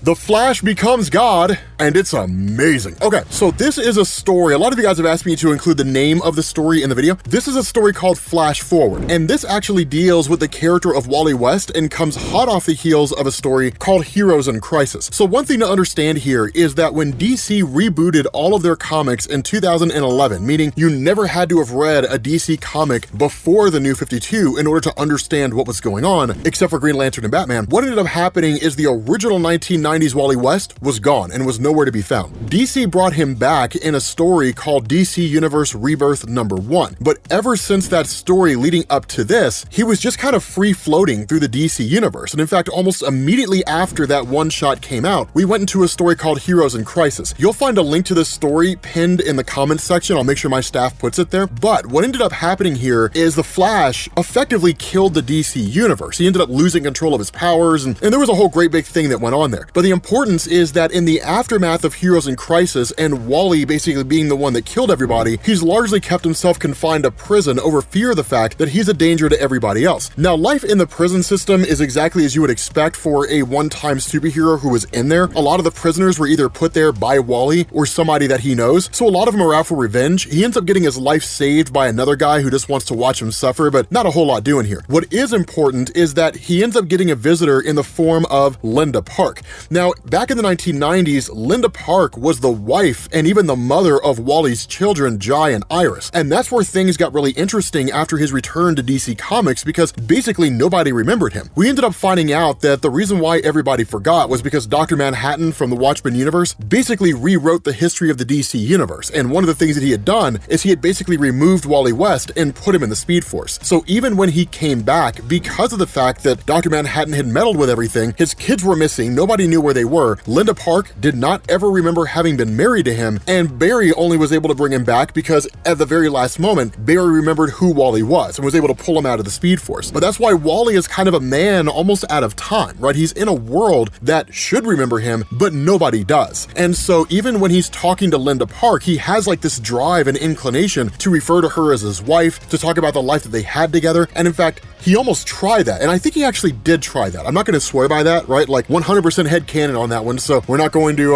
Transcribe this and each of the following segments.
The Flash becomes God, and it's amazing. Okay, so this is a story. A lot of you guys have asked me to include the name of the story in the video. This is a story called Flash Forward, and this actually deals with the character of Wally West and comes hot off the heels of a story called Heroes in Crisis. So one thing to understand here is that when DC rebooted all of their comics in 2011, meaning you never had to have read a DC comic before the New 52 in order to understand what was going on, except for Green Lantern and Batman, what ended up happening is the original 1990s Wally West was gone and was nowhere to be found. DC brought him back in a story called DC Universe Rebirth #1, but ever since that story leading up to this, he was just kind of free-floating through the DC universe, and in fact, almost immediately after that one-shot came out, we went into a story called Heroes in Crisis. You'll find a link to this story pinned in the comments section. I'll make sure my staff puts it there, but what ended up happening here is the Flash effectively killed the DC universe. He ended up losing control of his powers, and there was a whole great big thing that went on there. But the importance is that in the aftermath of Heroes in Crisis and Wally basically being the one that killed everybody, he's largely kept himself confined to prison over fear of the fact that he's a danger to everybody else. Now, life in the prison system is exactly as you would expect for a one-time superhero who was in there. A lot of the prisoners were either put there by Wally or somebody that he knows, so a lot of them are out for revenge. He ends up getting his life saved by another guy who just wants to watch him suffer, but not a whole lot doing here. What is important is that he ends up getting a visitor in the form of Linda Park. Now, back in the 1990s, Linda Park was the wife and even the mother of Wally's children, Jai and Iris. And that's where things got really interesting after his return to DC Comics, because basically nobody remembered him. We ended up finding out that the reason why everybody forgot was because Dr. Manhattan from the Watchmen universe basically rewrote the history of the DC universe. And one of the things that he had done is he had basically removed Wally West and put him in the Speed Force. So even when he came back, because of the fact that Dr. Manhattan had meddled with everything, his kids were missing, nobody knew where they were, Linda Park did not ever remember having been married to him, and Barry only was able to bring him back because at the very last moment, Barry remembered who Wally was and was able to pull him out of the Speed Force. But that's why Wally is kind of a man almost out of time, right? He's in a world that should remember him, but nobody does. And so even when he's talking to Linda Park, he has like this drive and inclination to refer to her as his wife, to talk about the life that they had together. And in fact, he almost tried that, and I think he actually did try that. I'm not going to swear by that, right? Like 100% headcanon on that one, so we're not going to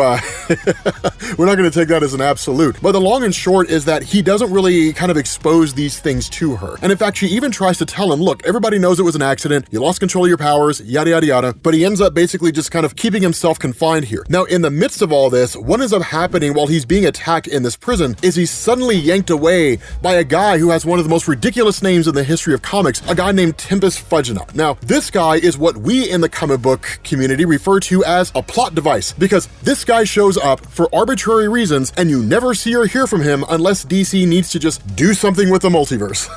we're not going to take that as an absolute. But the long and short is that he doesn't really kind of expose these things to her. And in fact, she even tries to tell him, look, everybody knows it was an accident, you lost control of your powers, yada, yada, yada. But he ends up basically just kind of keeping himself confined here. Now, in the midst of all this, what ends up happening while he's being attacked in this prison is he's suddenly yanked away by a guy who has one of the most ridiculous names in the history of comics, a guy named Tempest Fudgenut. Now, this guy is what we in the comic book community refer to as a plot device, because this guy shows up for arbitrary reasons and you never see or hear from him unless DC needs to just do something with the multiverse.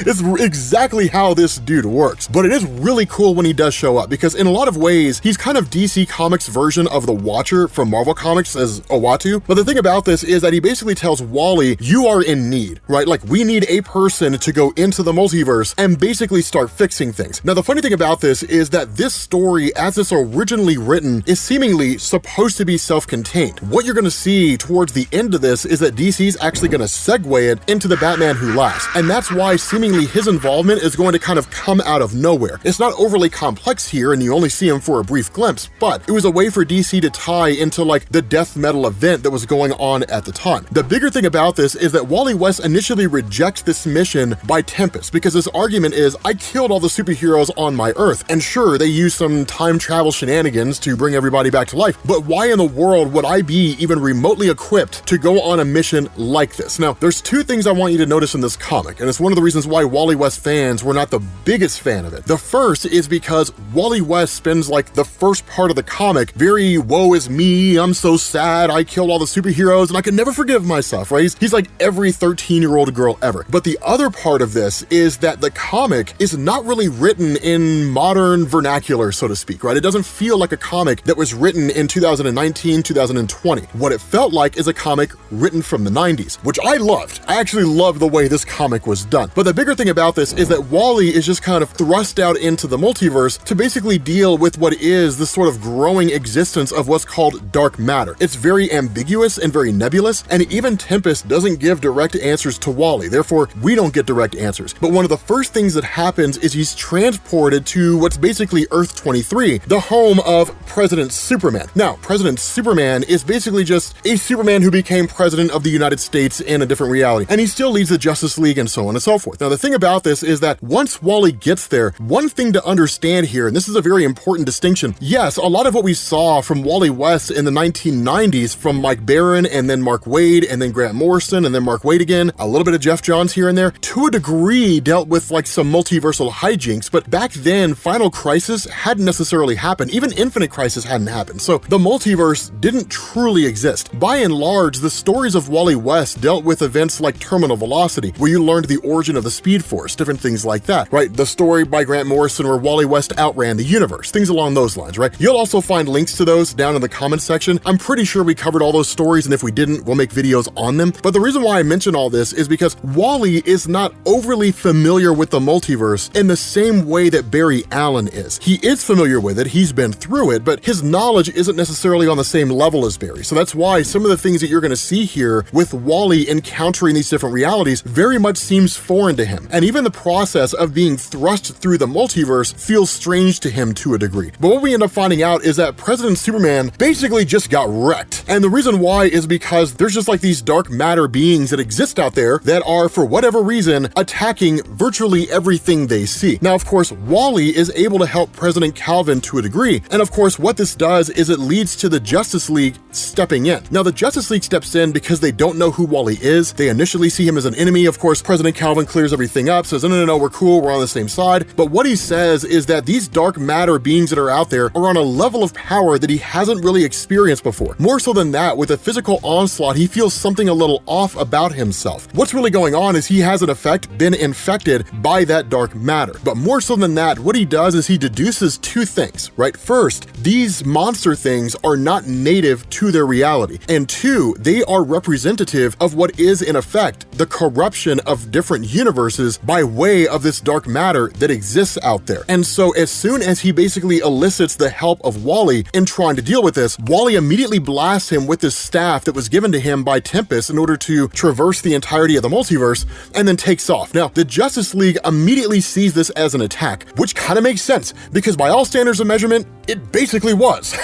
It's exactly how this dude works. But it is really cool when he does show up, because in a lot of ways, he's kind of DC Comics' version of the Watcher from Marvel Comics as Uatu. But the thing about this is that he basically tells Wally, you are in need, right? Like, we need a person to go into the multiverse and basically start fixing things. Now, the funny thing about this is that this story, as it's originally written, is seemingly supposed to be self-contained. What you're going to see towards the end of this is that DC's actually going to segue it into the Batman Who Laughs. And that's why seemingly his involvement is going to kind of come out of nowhere. It's not overly complex here, and you only see him for a brief glimpse, but it was a way for DC to tie into like the death metal event that was going on at the time. The bigger thing about this is that Wally West initially rejects this mission by Tempest, because his argument is, I killed all the superheroes on my Earth, and sure, they used some time travel shenanigans to bring everybody back to life, but why in the world would I be even remotely equipped to go on a mission like this? Now, there's two things I want you to notice in this comic, and it's one of the reasons why Wally West fans were not the biggest fan of it. The first is because Wally West spends like the first part of the comic very woe is me, I'm so sad, I killed all the superheroes and I can never forgive myself, right? He's like every 13-year-old girl ever. But the other part of this is that the comic is not really written in modern vernacular, so to speak, right? It doesn't feel like a comic that was written in 2019, 2020. What it felt like is a comic written from the 90s, which I loved. I actually loved the way this comic was done. But the bigger thing about this is that Wally is just kind of thrust out into the multiverse to basically deal with what is this sort of growing existence of what's called dark matter. It's very ambiguous and very nebulous, and even Tempest doesn't give direct answers to Wally. Therefore, we don't get direct answers. But one of the first things things that happens is he's transported to what's basically Earth 23, the home of President Superman. Now, President Superman is basically just a Superman who became president of the United States in a different reality, and he still leads the Justice League and so on and so forth. Now, the thing about this is that once Wally gets there, one thing to understand here, and this is a very important distinction, yes, a lot of what we saw from Wally West in the 1990s, from Mike Barron and then Mark Waid and then Grant Morrison and then Mark Waid again, a little bit of Jeff Johns here and there, to a degree dealt with like some multiversal hijinks, but back then Final Crisis hadn't necessarily happened. Even Infinite Crisis hadn't happened. So the multiverse didn't truly exist. By and large, the stories of Wally West dealt with events like Terminal Velocity, where you learned the origin of the Speed Force, different things like that, right? The story by Grant Morrison where Wally West outran the universe, things along those lines, right? You'll also find links to those down in the comments section. I'm pretty sure we covered all those stories, and if we didn't, we'll make videos on them. But the reason why I mention all this is because Wally is not overly familiar with the multiverse in the same way that Barry Allen is. He is familiar with it, he's been through it, but his knowledge isn't necessarily on the same level as Barry. So that's why some of the things that you're gonna see here with Wally encountering these different realities very much seems foreign to him. And even the process of being thrust through the multiverse feels strange to him to a degree. But what we end up finding out is that President Superman basically just got wrecked. And the reason why is because there's just like these dark matter beings that exist out there that are, for whatever reason, attacking virtually everything they see. Now, of course, Wally is able to help President Calvin to a degree. And of course, what this does is it leads to the Justice League stepping in. Now, the Justice League steps in because they don't know who Wally is. They initially see him as an enemy. Of course, President Calvin clears everything up, says, no, we're cool, we're on the same side. But what he says is that these dark matter beings that are out there are on a level of power that he hasn't really experienced before. More so than that, with a physical onslaught, he feels something a little off about himself. What's really going on is he has in effect been infected by that dark matter. But more so than that, what he does is he deduces two things, right? First, these monster things are not native to their reality. And two, they are representative of what is in effect the corruption of different universes by way of this dark matter that exists out there. And so as soon as he basically elicits the help of Wally in trying to deal with this, Wally immediately blasts him with this staff that was given to him by Tempest in order to traverse the entirety of the multiverse, and then takes off. Now, the Justice League immediately sees this as an attack, which kind of makes sense, because by all standards of measurement, it basically was.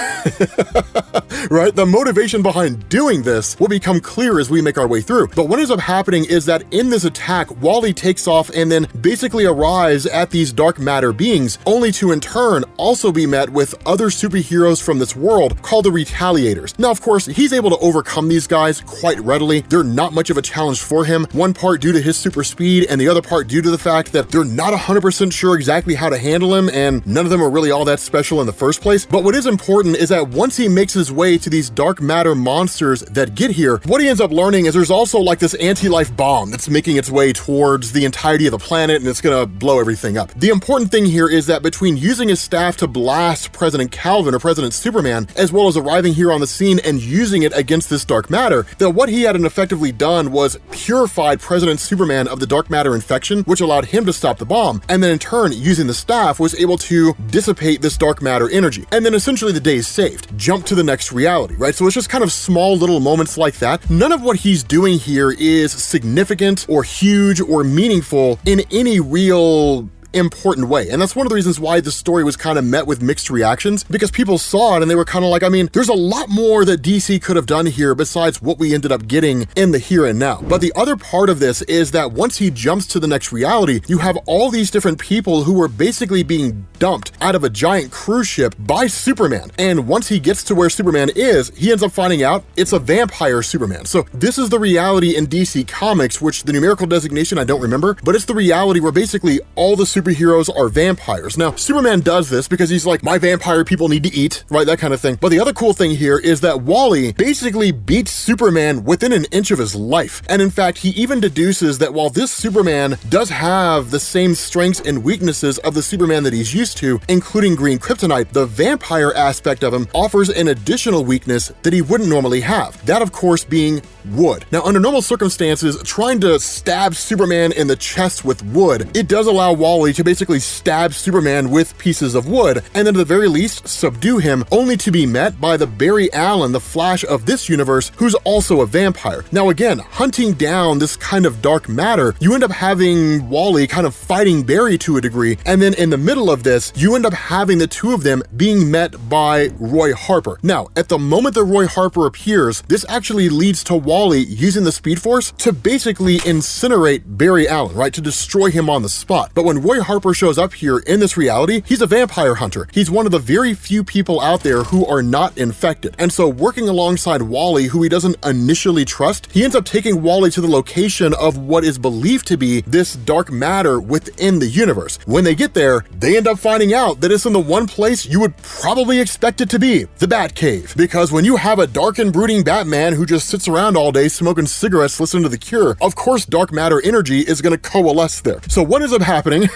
Right? The motivation behind doing this will become clear as we make our way through. But what ends up happening is that in this attack, Wally takes off and then basically arrives at these dark matter beings, only to in turn also be met with other superheroes from this world called the Retaliators. Now, of course, he's able to overcome these guys quite readily. They're not much of a challenge for him, one part due to his super speed and the other part due to the fact that they're not 100% sure exactly how to handle him, and none of them are really all that special in the first place. But what is important is that once he makes his way to these dark matter monsters that get here, what he ends up learning is there's also like this anti-life bomb that's making its way towards the entirety of the planet, and it's gonna blow everything up. The important thing here is that between using his staff to blast President Calvin or President Superman, as well as arriving here on the scene and using it against this dark matter, that what he had effectively done was purified President Superman of the dark matter infection, which allowed him to stop the bomb, and then in turn, using the staff, was able to dissipate this dark matter energy. And then essentially the day is saved. Jump to the next reality, right? So it's just kind of small little moments like that. None of what he's doing here is significant or huge or meaningful in any real important way. And that's one of the reasons why the story was kind of met with mixed reactions, because people saw it and they were kind of like, I mean, there's a lot more that DC could have done here besides what we ended up getting in the here and now. But the other part of this is that once he jumps to the next reality, you have all these different people who were basically being dumped out of a giant cruise ship by Superman. And once he gets to where Superman is, he ends up finding out it's a vampire Superman. So this is the reality in DC Comics, which the numerical designation I don't remember, but it's the reality where basically all the superheroes are vampires. Now, Superman does this because he's like, my vampire people need to eat, right? That kind of thing. But the other cool thing here is that Wally basically beats Superman within an inch of his life. And in fact, he even deduces that while this Superman does have the same strengths and weaknesses of the Superman that he's used to, including green kryptonite, the vampire aspect of him offers an additional weakness that he wouldn't normally have. That, of course, being wood. Now, under normal circumstances, trying to stab Superman in the chest with wood, it does allow Wally Wally to basically stab Superman with pieces of wood, and then at the very least subdue him, only to be met by the Barry Allen, the Flash of this universe, who's also a vampire. Now again, hunting down this kind of dark matter, you end up having Wally kind of fighting Barry to a degree, and then in the middle of this, you end up having the two of them being met by Roy Harper. Now, at the moment that Roy Harper appears, this actually leads to Wally using the Speed Force to basically incinerate Barry Allen, right? To destroy him on the spot. But when Roy Harper shows up here in this reality, he's a vampire hunter. He's one of the very few people out there who are not infected. And so working alongside Wally, who he doesn't initially trust, he ends up taking Wally to the location of what is believed to be this dark matter within the universe. When they get there, they end up finding out that it's in the one place you would probably expect it to be, the Batcave. Because when you have a dark and brooding Batman who just sits around all day smoking cigarettes listening to The Cure, of course dark matter energy is going to coalesce there. So what ends up happening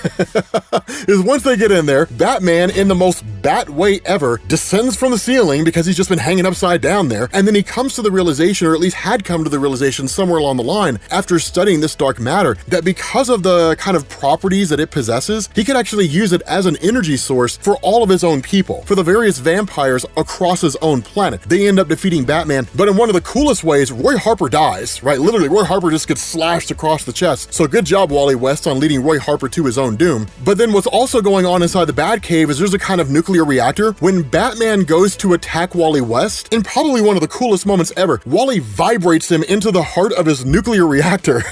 is once they get in there, Batman, in the most Bat way ever, descends from the ceiling because he's just been hanging upside down there, and then he comes to the realization, or at least had come to the realization somewhere along the line after studying this dark matter, that because of the kind of properties that it possesses, he could actually use it as an energy source for all of his own people, for the various vampires across his own planet. They end up defeating Batman, but in one of the coolest ways, Roy Harper dies, right? Literally, Roy Harper just gets slashed across the chest. So good job, Wally West, on leading Roy Harper to his own doom. But then what's also going on inside the Batcave is there's a kind of nuclear reactor. When Batman goes to attack Wally West, in probably one of the coolest moments ever, Wally vibrates him into the heart of his nuclear reactor.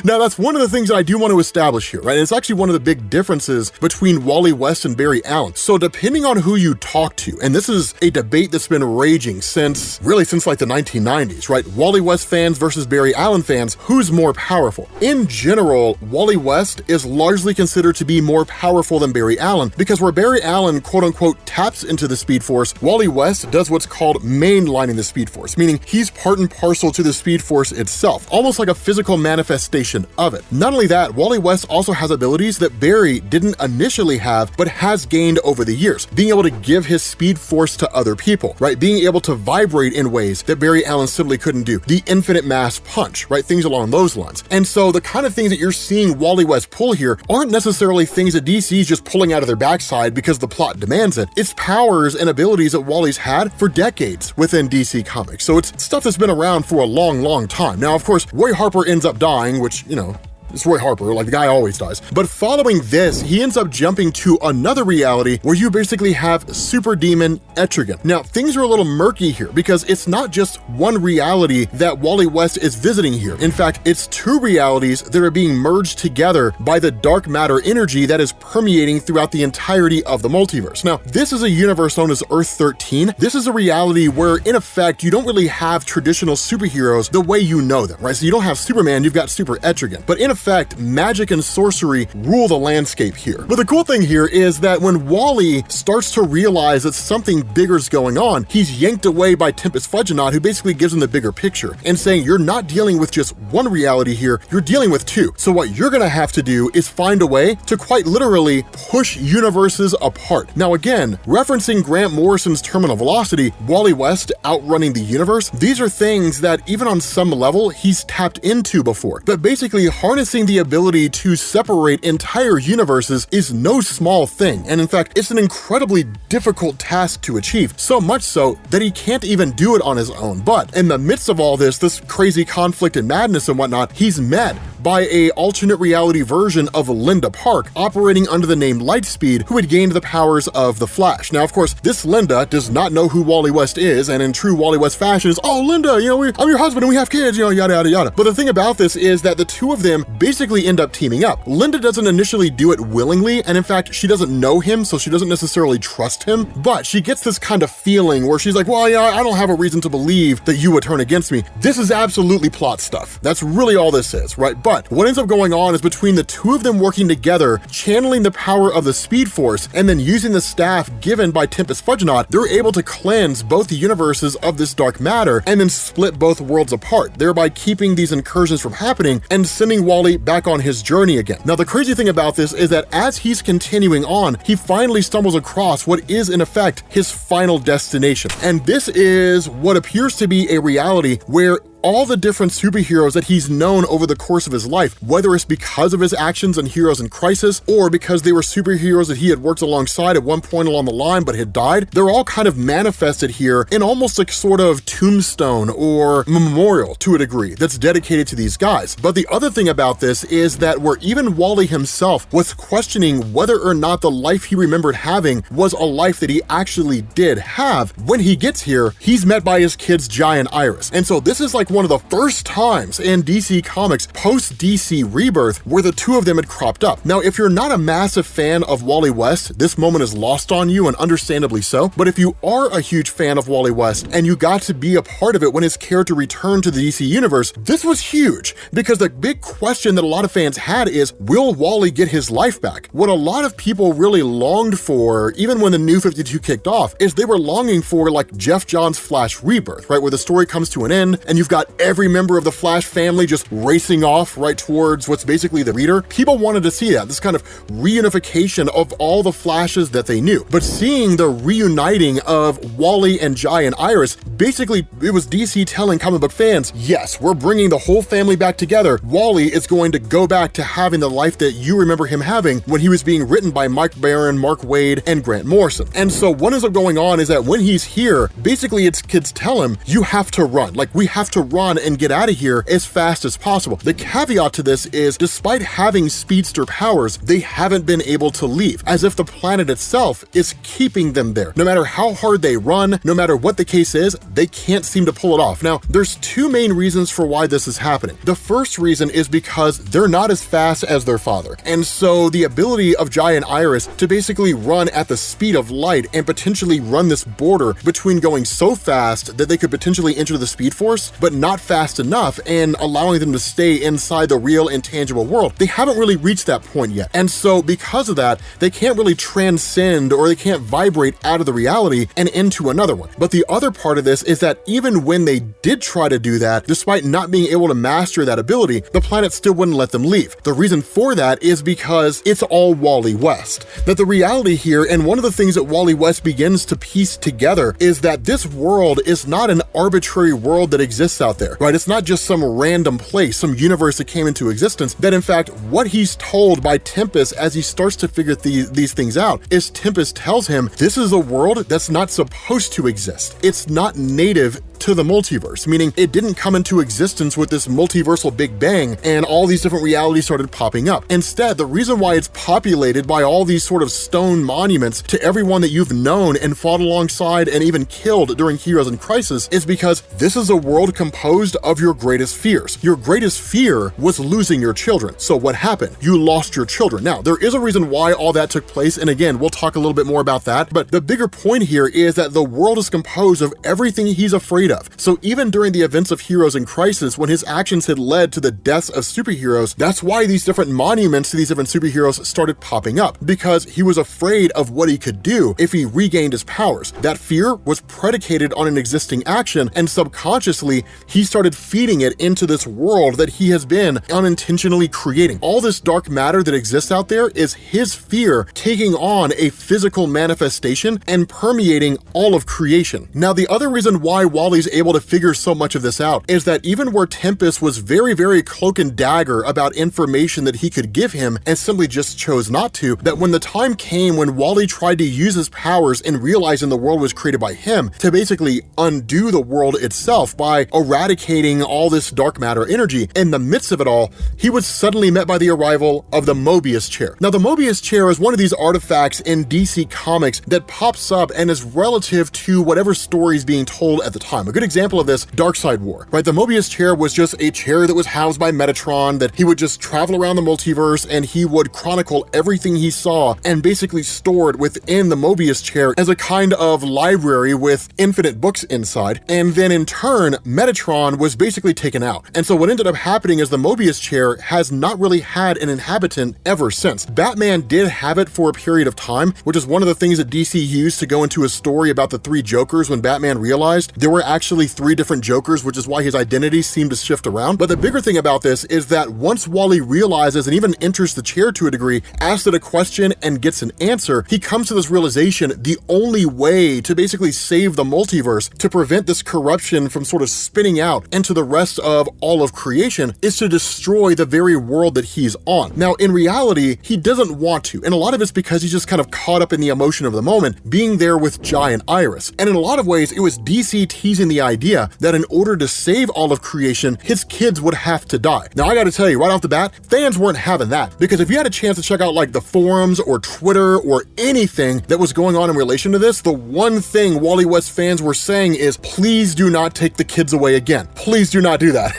Now, that's one of the things that I do want to establish here, right? And it's actually one of the big differences between Wally West and Barry Allen. So depending on who you talk to, and this is a debate that's been raging since like the 1990s, right? Wally West fans versus Barry Allen fans, who's more powerful? In general, Wally West is largely considered to be more powerful than Barry Allen, because where Barry Allen quote unquote taps into the Speed Force, Wally West does what's called mainlining the Speed Force, meaning he's part and parcel to the Speed Force itself, almost like a physical manifestation of it. Not only that, Wally West also has abilities that Barry didn't initially have, but has gained over the years, being able to give his Speed Force to other people, right? Being able to vibrate in ways that Barry Allen simply couldn't do. The infinite mass punch, right? Things along those lines. And so the kind of things that you're seeing Wally West pull here aren't necessarily things that DC's just pulling out of their backside because the plot demands it. It's powers and abilities that Wally's had for decades within DC Comics. So it's stuff that's been around for a long, long time. Now, of course, Roy Harper ends up dying, which, you know, it's Roy Harper, like the guy always dies. But following this, he ends up jumping to another reality where you basically have Super Demon Etrigan. Now, things are a little murky here because it's not just one reality that Wally West is visiting here. In fact, it's two realities that are being merged together by the dark matter energy that is permeating throughout the entirety of the multiverse. Now, this is a universe known as Earth 13. This is a reality where, in effect, you don't really have traditional superheroes the way you know them, right? So you don't have Superman, you've got Super Etrigan. But in effect, magic and sorcery rule the landscape here. But the cool thing here is that when Wally starts to realize that something bigger's going on, he's yanked away by Tempest Fudgenaut, who basically gives him the bigger picture and saying, you're not dealing with just one reality here, you're dealing with two. So what you're gonna have to do is find a way to quite literally push universes apart. Now again, referencing Grant Morrison's Terminal Velocity, Wally West outrunning the universe, these are things that even on some level he's tapped into before. But basically harnessing the ability to separate entire universes is no small thing, and in fact, it's an incredibly difficult task to achieve, so much so that he can't even do it on his own. But in the midst of all this crazy conflict and madness and whatnot, he's met by a alternate reality version of Linda Park, operating under the name Lightspeed, who had gained the powers of the Flash. Now, of course, this Linda does not know who Wally West is, and in true Wally West fashion is, oh, Linda, you know, I'm your husband and we have kids, you know, yada, yada, yada. But the thing about this is that the two of them basically end up teaming up. Linda doesn't initially do it willingly, and in fact, she doesn't know him, so she doesn't necessarily trust him, but she gets this kind of feeling where she's like, well, yeah, I don't have a reason to believe that you would turn against me. This is absolutely plot stuff. That's really all this is, right? But what ends up going on is between the two of them working together, channeling the power of the Speed Force, and then using the staff given by Tempest Fudgenaut, they're able to cleanse both the universes of this dark matter and then split both worlds apart, thereby keeping these incursions from happening and sending Wally back on his journey again. Now, the crazy thing about this is that as he's continuing on, he finally stumbles across what is in effect his final destination. And this is what appears to be a reality where all the different superheroes that he's known over the course of his life, whether it's because of his actions in Heroes in Crisis or because they were superheroes that he had worked alongside at one point along the line but had died. They're all kind of manifested here in almost like sort of tombstone or memorial to a degree that's dedicated to these guys. But the other thing about this is that where even Wally himself was questioning whether or not the life he remembered having was a life that he actually did have, when he gets here, he's met by his kids Jai and Iris. And so this is like one of the first times in DC Comics post-DC Rebirth where the two of them had cropped up. Now, if you're not a massive fan of Wally West, this moment is lost on you, and understandably so. But if you are a huge fan of Wally West and you got to be a part of it when his character returned to the DC universe, this was huge, because the big question that a lot of fans had is, will Wally get his life back? What a lot of people really longed for, even when the New 52 kicked off, is they were longing for like Jeff Johns' Flash Rebirth, right? Where the story comes to an end and you've got every member of the Flash family just racing off right towards what's basically the reader. People wanted to see that, this kind of reunification of all the Flashes that they knew. But seeing the reuniting of Wally and Jai and Iris, basically it was DC telling comic book fans, yes, we're bringing the whole family back together. Wally is going to go back to having the life that you remember him having when he was being written by Mike Baron, Mark Waid, and Grant Morrison. And so what ends up going on is that when he's here, basically its kids tell him, you have to run. Like, we have to run and get out of here as fast as possible. The caveat to this is, despite having speedster powers, they haven't been able to leave, as if the planet itself is keeping them there. No matter how hard they run, no matter what the case is, they can't seem to pull it off. Now, there's two main reasons for why this is happening. The first reason is because they're not as fast as their father. And so the ability of Jai and Iris to basically run at the speed of light and potentially run this border between going so fast that they could potentially enter the Speed Force, but not fast enough, and allowing them to stay inside the real intangible world, they haven't really reached that point yet. And so because of that, they can't really transcend, or they can't vibrate out of the reality and into another one. But the other part of this is that even when they did try to do that, despite not being able to master that ability, the planet still wouldn't let them leave. The reason for that is because it's all Wally West. That the reality here, and one of the things that Wally West begins to piece together, is that this world is not an arbitrary world that exists out there, right? It's not just some random place, some universe that came into existence. That in fact, what he's told by Tempest as he starts to figure these things out is Tempest tells him, this is a world that's not supposed to exist. It's not native to the multiverse, meaning it didn't come into existence with this multiversal Big Bang and all these different realities started popping up. Instead, the reason why it's populated by all these sort of stone monuments to everyone that you've known and fought alongside and even killed during Heroes in Crisis is because this is a world composed of your greatest fears. Your greatest fear was losing your children. So what happened? You lost your children. Now, there is a reason why all that took place, and again, we'll talk a little bit more about that, but the bigger point here is that the world is composed of everything he's afraid of. So even during the events of Heroes in Crisis, when his actions had led to the deaths of superheroes, that's why these different monuments to these different superheroes started popping up, because he was afraid of what he could do if he regained his powers. That fear was predicated on an existing action, and subconsciously, he started feeding it into this world that he has been unintentionally creating. All this dark matter that exists out there is his fear taking on a physical manifestation and permeating all of creation. Now, the other reason why Wally's able to figure so much of this out is that even where Tempest was very, very cloak and dagger about information that he could give him and simply just chose not to, that when the time came when Wally tried to use his powers and realizing the world was created by him to basically undo the world itself by eradicating all this dark matter energy, in the midst of it all, he was suddenly met by the arrival of the Mobius chair. Now, the Mobius chair is one of these artifacts in DC Comics that pops up and is relative to whatever story is being told at the time. A good example of this, Darkseid War, right? The Mobius chair was just a chair that was housed by Metatron, that he would just travel around the multiverse and he would chronicle everything he saw and basically store it within the Mobius chair as a kind of library with infinite books inside. And then in turn, Metatron was basically taken out. And so what ended up happening is the Mobius chair has not really had an inhabitant ever since. Batman did have it for a period of time, which is one of the things that DC used to go into a story about the three Jokers when Batman realized there were actually 3 different Jokers, which is why his identities seem to shift around. But the bigger thing about this is that once Wally realizes and even enters the chair to a degree, asks it a question and gets an answer, he comes to this realization the only way to basically save the multiverse, to prevent this corruption from sort of spinning out into the rest of all of creation, is to destroy the very world that he's on. Now, in reality, he doesn't want to, and a lot of it's because he's just kind of caught up in the emotion of the moment, being there with Giant Iris. And in a lot of ways, it was DC teasing the idea that in order to save all of creation, his kids would have to die. Now, I gotta tell you, right off the bat, fans weren't having that, because if you had a chance to check out like the forums or Twitter or anything that was going on in relation to this, the one thing Wally West fans were saying is, please do not take the kids away again. Please do not do that.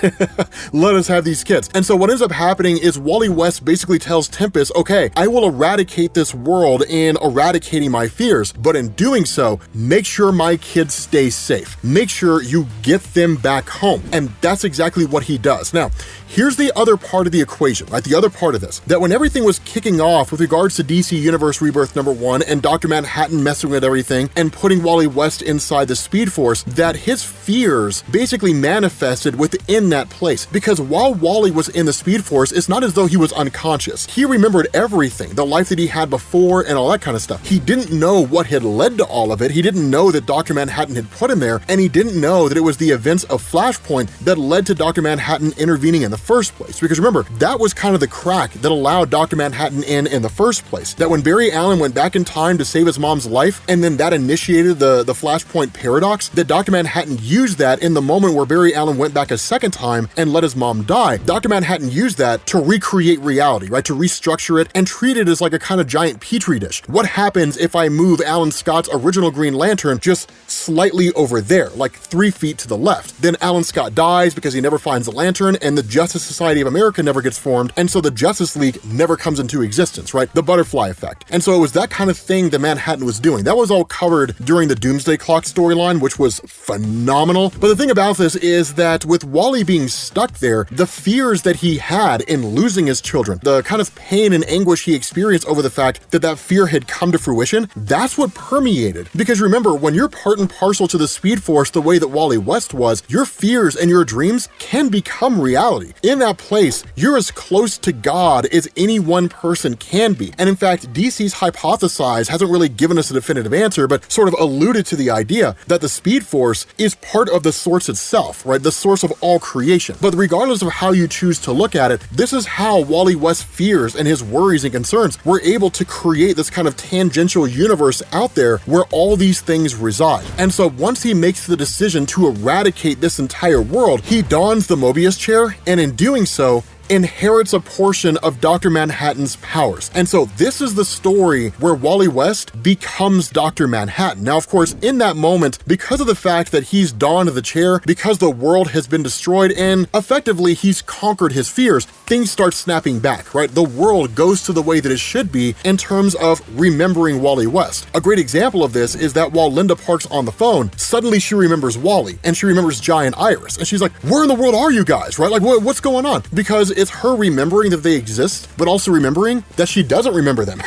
Let us have these kids. And so what ends up happening is Wally West basically tells Tempest, okay, I will eradicate this world in eradicating my fears, but in doing so, make sure my kids stay safe. Make sure you get them back home. And that's exactly what he does. Now, here's the other part of the equation, right? The other part of this, that when everything was kicking off with regards to DC Universe Rebirth #1 and Dr. Manhattan messing with everything and putting Wally West inside the Speed Force, that his fears basically manifested within that place. Because while Wally was in the Speed Force, it's not as though he was unconscious. He remembered everything, the life that he had before and all that kind of stuff. He didn't know what had led to all of it. He didn't know that Dr. Manhattan had put him there, and he didn't know that it was the events of Flashpoint that led to Dr. Manhattan intervening in the first place. Because remember, that was kind of the crack that allowed Dr. Manhattan in the first place. That when Barry Allen went back in time to save his mom's life, and then that initiated the Flashpoint paradox, that Dr. Manhattan used that in the moment where Barry Allen went back a second time and let his mom die. Dr. Manhattan used that to recreate reality, right? To restructure it and treat it as like a kind of giant petri dish. What happens if I move Alan Scott's original Green Lantern just slightly over there, like 3 feet to the left? Then Alan Scott dies because he never finds the lantern, and the Justice Society of America never gets formed, and so the Justice League never comes into existence, right? The butterfly effect. And so it was that kind of thing that Manhattan was doing. That was all covered during the Doomsday Clock storyline, which was phenomenal. But the thing about this is that with Wally being stuck there, the fears that he had in losing his children, the kind of pain and anguish he experienced over the fact that that fear had come to fruition, that's what permeated. Because remember, when you're part and parcel to the Speed Force the way that Wally West was, your fears and your dreams can become reality. In that place, you're as close to God as any one person can be. And in fact, DC's hypothesized, hasn't really given us a definitive answer, but sort of alluded to the idea that the Speed Force is part of the source itself, right? The source of all creation. But regardless of how you choose to look at it, this is how Wally West's fears and his worries and concerns were able to create this kind of tangential universe out there where all these things reside. And so once he makes the decision to eradicate this entire world, he dons the Mobius chair, and in doing so, inherits a portion of Dr. Manhattan's powers. And so this is the story where Wally West becomes Dr. Manhattan. Now, of course, in that moment, because of the fact that he's donned the chair, because the world has been destroyed and effectively he's conquered his fears, things start snapping back, right? The world goes to the way that it should be in terms of remembering Wally West. A great example of this is that while Linda Park's on the phone, suddenly she remembers Wally and she remembers Giant Iris. And she's like, where in the world are you guys, right? Like, what's going on? Because it's her remembering that they exist, but also remembering that she doesn't remember them,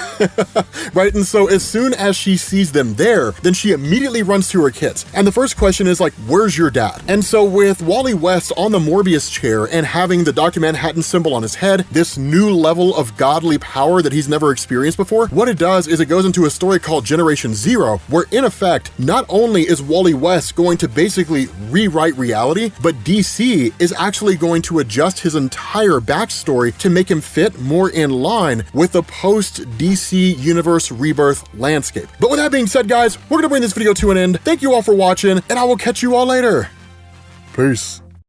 right? And so as soon as she sees them there, then she immediately runs to her kids. And the first question is like, where's your dad? And so with Wally West on the Morbius chair and having the Dr. Manhattan symbol on his head, this new level of godly power that he's never experienced before, what it does is it goes into a story called Generation Zero, where in effect, not only is Wally West going to basically rewrite reality, but DC is actually going to adjust his entire backstory to make him fit more in line with the post-DC Universe Rebirth landscape. But with that being said, guys, we're gonna bring this video to an end. Thank you all for watching, and I will catch you all later. Peace.